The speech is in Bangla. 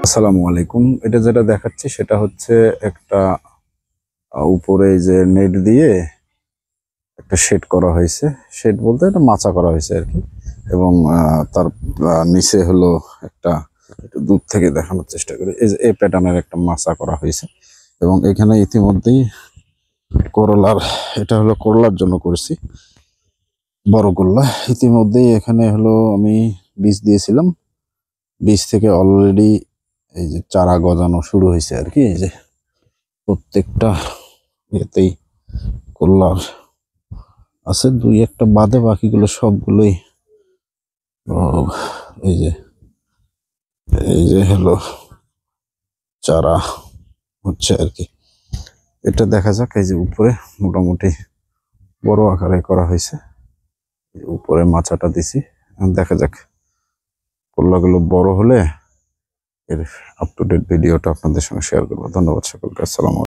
আসসালামু আলাইকুম। এটা যেটা দেখাচ্ছি সেটা হচ্ছে একটা উপরে যে নেট দিয়ে একটা শেড করা হয়েছে। শেড বলতে এটা মাচা করা হয়েছে আর কি। এবং তার নিচে হলো একটা, একটু দূর থেকে দেখানোর চেষ্টা করি, এই যে এই প্যাটার্নের একটা মাচা করা হয়েছে। এবং এখানে ইতিমধ্যেই করলার, এটা হলো করলার জন্য করেছি, বড় করলা। ইতিমধ্যেই এখানে হলো আমি বীজ দিয়েছিলাম, বীজ থেকে অলরেডি এই যে চারা গজানো শুরু হয়েছে আর কি। এই যে প্রত্যেকটা এতেই করলার আছে, দুই একটা বাদে বাকিগুলো সবগুলোই এই যে হলো চারা হচ্ছে আর কি। এটা দেখা যাক, এই যে উপরে মোটামুটি বড় আকারে করা হয়েছে, উপরে মাচাটা দিছি। দেখা যাক করলাগুলো বড় হলে এর আপ টু ডেট ভিডিওটা আপনাদের সঙ্গে শেয়ার করবো। ধন্যবাদ সকলকে। আসসালাম।